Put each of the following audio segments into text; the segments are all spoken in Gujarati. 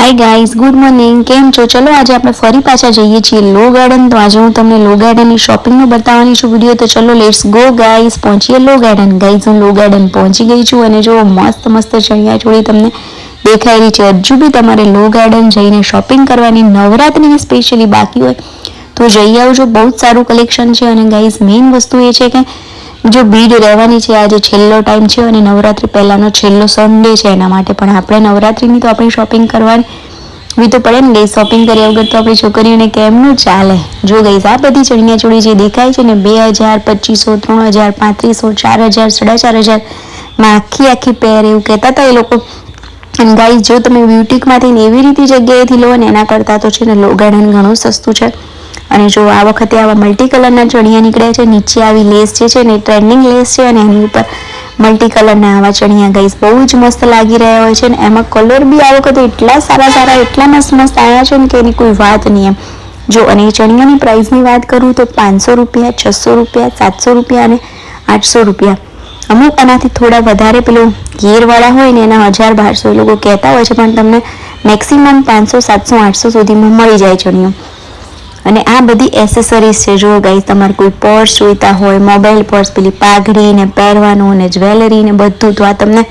हाय गाइस, गुड मॉर्निंग। केम छो? चलो आज આપણે ફરી પાછા જઈએ છીએ લો ગાર્ડન। તો આજે હું તમને લો ગાર્ડનની શોપિંગનું બતાવવાની છું વિડિયો। તો ચલો લેટ્સ ગો ગાइस, પહોંચીએ લો ગાર્ડન। ગાइस હું લો ગાર્ડન પહોંચી ગઈ છું અને જો મસ્ત મસ્ત ચણિયા ચોળી તમને દેખાઈ રહી છે। હજુ બી તમારે લો ગાર્ડન જઈને શોપિંગ કરવાની નવરાત્રીની સ્પેશિયલી બાકી હોય તો જઈ આવજો। બહુ જ સારું કલેક્શન છે અને ગાइस મેઇન વસ્તુ એ છે કે जो भीड़ રહેવાની છે। આજે છેલ્લો ટાઈમ છે અને નવરાત્રી પહેલાનો છેલ્લો સન્ડે છે, એના માટે પણ આપણે નવરાત્રીની તો આપણી શોપિંગ કરવાની તો પડે ને ગઈ। શોપિંગ કર્યા વગર તો આપણી છોકરીઓને કેમનું ચાલે। જો ગઈ આ બધી ચણિયા ચોળી જે દેખાય છે ને 2000, 2500, 3000, 3500, 4000, 4500 માં આખી પેર એવું કહેતા હતા એ લોકો। અને ગાઈસ જો તમે બ્યુટીકમાંથી એવી રીતે જગ્યાએથી લો ને એના કરતાં તો છે ને લો ગાર્ડન ઘણું સસ્તું છે। અને જો આ વખતે આવા મલ્ટી કલરના ચણિયા નીકળ્યા છે। નીચે આવી લેસ જે છે ને ટ્રેન્ડિંગ લેસ છે અને એની ઉપર મલ્ટી કલરના આવા ચણિયા ગાઈસ બહુ જ મસ્ત લાગી રહ્યા હોય છે ને એમાં કલર બી આ વખતે એટલા સારા એટલા મસ્ત આવ્યા છે ને કે એની કોઈ વાત નહીં એમ। જો અને એ ચણિયાની પ્રાઇસની વાત કરું તો 500 રૂપિયા, 600 રૂપિયા, 700 રૂપિયા અને 800 રૂપિયા। અમુક આનાથી થોડા વધારે પેલું ઘેરવાળા હોય ને એના 1000-1200 એ લોકો કહેતા હોય છે, પણ તમને મેક્સિમમ 500, 700, 800 સુધીમાં મળી જાય ચણિયો। અને આ બધી એસેસરીઝ છે। જો ગાઈસ તમારે કોઈ પર્સ જોઈતા હોય, મોબાઈલ પર્સ, પેલી પાઘડી ને પહેરવાનું ને જ્વેલરી ને બધું, તો આ તમને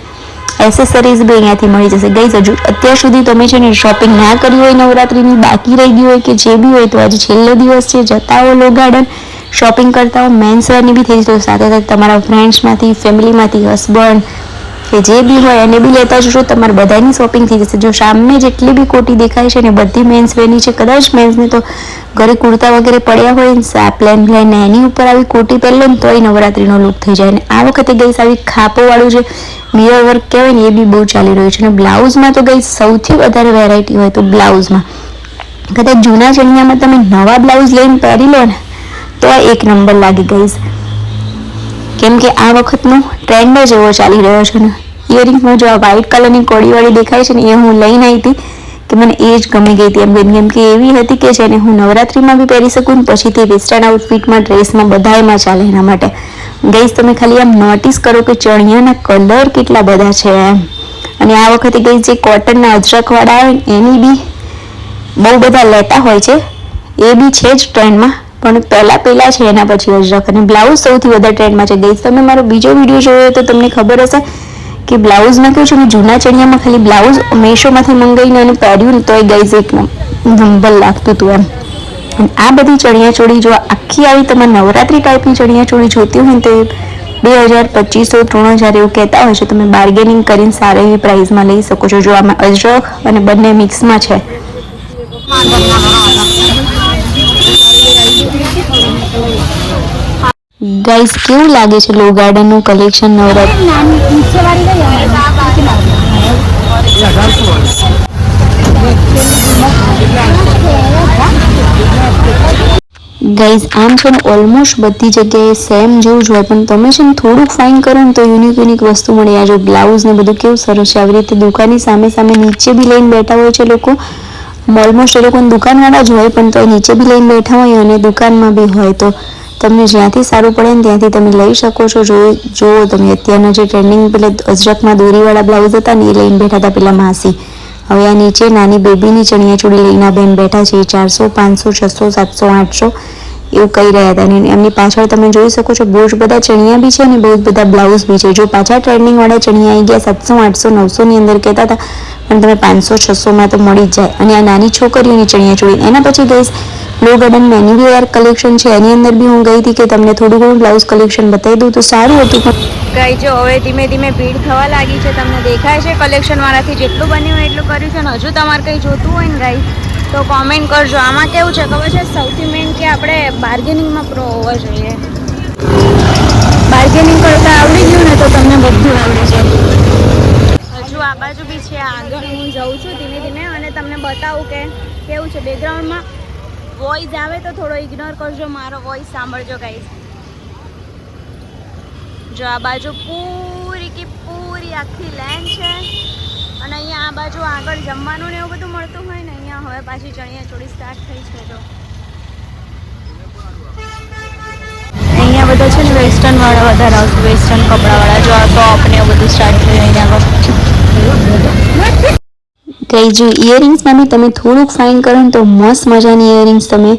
એસેસરીઝ બી અહીંયાથી મળી જશે ગાઈસ। હજુ અત્યાર સુધી તમે છે ને શોપિંગ ના કરી હોય નવરાત્રીની, બાકી રહી ગઈ હોય કે જે બી હોય, તો આજે છેલ્લો દિવસ છે, જતા હો લો ગાર્ડન શોપિંગ કરતા હો। મેન્સ વેરની બી થઈ જશે, સાથે સાથે તમારા ફ્રેન્ડ્સમાંથી, ફેમિલીમાંથી, હસબન્ડ કે જે બી હોય એને બી લેતા જશો। તમારે બધાની શોપિંગ થઈ જશે। જો સામે જેટલી બી કોટી દેખાય છે ને બધી મેન્સ વેરની છે। કદાચ મેન્સને તો ઘરે કુર્તા વગેરે પડ્યા હોય ને પ્લેન ને એની ઉપર આવી કોટી પહેરલો ને તોય નવરાત્રીનો લુક થઈ જાય। અને આ વખતે ગઈસ આવી ખાપોવાળું જે મિરર વર્ક કહેવાય ને એ બી બહુ ચાલી રહ્યું છે। અને બ્લાઉઝમાં તો ગઈસ સૌથી વધારે વેરાયટી હોય તો બ્લાઉઝમાં કદાચ જૂના ચણિયામાં તમે નવા બ્લાઉઝ લઈને પહેરી લો ને તો એક નંબર લાગી ગઈસ। કેમ કે આ વખતનો ટ્રેન્ડ જ એવો ચાલી રહ્યો છે ને। ઇયરિંગ્સમાં જો આ વ્હાઇટ કલરની કોડીવાળી દેખાય છે ને એ હું લઈને આવી હતી કે મને એ જ ગમી ગઈ હતી એમ। કેમ કે એવી હતી કે જેને હું નવરાત્રીમાં બી પહેરી શકું ને પછીથી વેસ્ટર્ન આઉટફિટમાં, ડ્રેસમાં બધાયમાં ચાલે એના માટે ગઈસ। તમે ખાલી આમ નોટિસ કરો કે ચણિયાના કલર કેટલા બધા છે એમ। અને આ વખતે ગઈસ જે કોટનના અજરકવાળા આવે ને એની બી બહુ બધા લેતા હોય છે, એ બી છે જ ટ્રેન્ડમાં, પણ પહેલા છે એના પછી અજરક અને બ્લાઉઝ સૌથી વધારે ટ્રેન્ડમાં છે ગઈસ। તમે મારો બીજો વિડીયો જોયો તો તમને ખબર હશે કે બ્લાઉઝમાં કેવું છે, જૂના ચણિયામાં ખાલી બ્લાઉઝ મેશોમાંથી મંગાવીને અને પહેર્યું ને તોય ગઈસ એક નંબર લાગતું હતું એમ। આ બધી ચણિયા ચોળી જો આખી આવી તમારે નવરાત્રી ટાઈપની ચણિયા ચોળી જોતી હોય ને તો 2000, 2500, 3000 એવું કહેતા હોય છે। તમે બાર્ગેનિંગ કરીને સારી એવી પ્રાઇસમાં લઈ શકો છો। જો આમાં અજરક અને બંને મિક્સમાં છે। ગાઈસ કેવું લાગે છે લો ગાર્ડનનું કલેક્શન નવરાત્રી? ગાઈસ આમ છે ને ઓલમોસ્ટ બધી જગ્યાએ સેમ જેવું જ હોય, પણ તમે છે ને થોડુંક ફાઇન કરો ને તો યુનિક વસ્તુ મળે। આ જો બ્લાઉઝ ને બધું કેવું સરસ છે। આવી રીતે દુકાનની સામે નીચે બી લઈને બેઠા હોય છે લોકો। ઓલમોસ્ટ એ લોકોની દુકાનવાળા જ હોય પણ તો નીચે બી લઈને બેઠા હોય અને દુકાનમાં બી હોય, તો તમને જ્યાંથી સારું પડે ને ત્યાંથી તમે લઈ શકો છો। જો તમે અત્યારના જે ટ્રેન્ડિંગ પેલા અજરકમાં દોરીવાળા બ્લાઉઝ હતા ને એ લઈને બેઠા હતા પેલા માસી, હવે આ નીચે નાની બેબીની ચણિયા ચોળી લઈને બેન બેઠા છે। 400, 500, 600, 700, 800 એવું કહી રહ્યા હતા અને એમની પાછળ તમે જોઈ શકો છો બહુ જ બધા ચણિયા બી છે અને બહુ જ બધા બ્લાઉઝ બી છે। જો પાછા ટ્રેન્ડિંગવાળા ચણિયા આવી ગયા 700, 800, 900ની અંદર કહેતા હતા, પણ તમે 500, 600માં તો મળી જ જાય। અને આ નાની છોકરીઓની ચણિયા ચોળી એના પછી ગઈશ લો ગાર્ડન મેન્યુવેર કલેક્શન છે, એની અંદર બી હું ગઈ હતી કે તમને થોડું ઘણું બ્લાઉઝ કલેક્શન બતાવી દઉં તો સારું હતું। પણ ગાઈ જો હવે ધીમે ધીમે ભીડ થવા લાગી છે, તમને દેખાય છે કલેક્શન વાળાથી જેટલું બન્યું હોય એટલું કર્યું છે ને હજુ તમારે કંઈ જોતું હોય ને ગાઈ તો કોમેન્ટ કરજો। આમાં કેવું છે ખબર છે, સૌથી મેઇન કે આપણે બાર્ગેનિંગમાં પ્રો હોવા જોઈએ। બાર્ગેનિંગ કરતાં આવડી ગયું ને તો તમને બધું આવડી જાય। હજુ આ બાજુ બી છે, આગળ હું જાઉં છું ધીમે ધીમે અને તમને બતાવું કે કેવું છે। બેકગ્રાઉન્ડમાં વોઇસ આવે તો થોડો ઇગ્નોર કરજો, મારો વોઇસ સાંભળજો ગાઈસ। જો આ બાજુ પૂરી કે પૂરી આખી લેન છે અને અહીંયા આ બાજુ આગળ જમવાનું ને એવું બધું મળતું હોય ને અહીંયા હવે પાછી ચણિયા ચોળી સ્ટાર્ટ થઈ છે। જો અહીંયા બધા છે ને વેસ્ટર્ન વાળા વધારે આવશે, વેસ્ટર્ન કપડાવાળા। જો આ ટોપ ને એવું બધું સ્ટાર્ટ થયું અહીંયા આગળ। કઈ જો ઇયરિંગ્સમાં બી તમે થોડુંક ફાઇન કરો ને તો મસ્ત મજાની ઇયરિંગ્સ તમે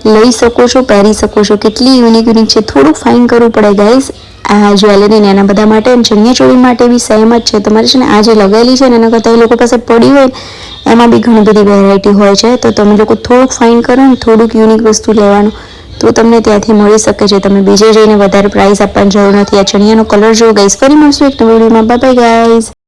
લઈ શકો છો, પહેરી શકો છો. કેટલી યુનિક છે. થોડુંક ફાઇન કરવું પડે ગાઈઝ આ જ્વેલરી ને એના બધા માટે. અને ચણિયા ચોળી માટે બી સેમ જ છે. તમારે છે ને આ જે લગાવેલી છે ને એના કરતાં એ લોકો પાસે પડી હોય એમાં બી ઘણી બધી વેરાયટી હોય છે. તો તમે લોકો થોડુંક ફાઇન કરો ને થોડુંક યુનિક વસ્તુ લેવાનું તો તમને ત્યાંથી મળી શકે છે. તમે બીજે જઈને વધારે પ્રાઇસ આપવાની જરૂર નથી. આ ચણિયાનો કલર જો ગાઈઝ. ફરી મળશું એક નવા વિડીયોમાં. Bye bye guys.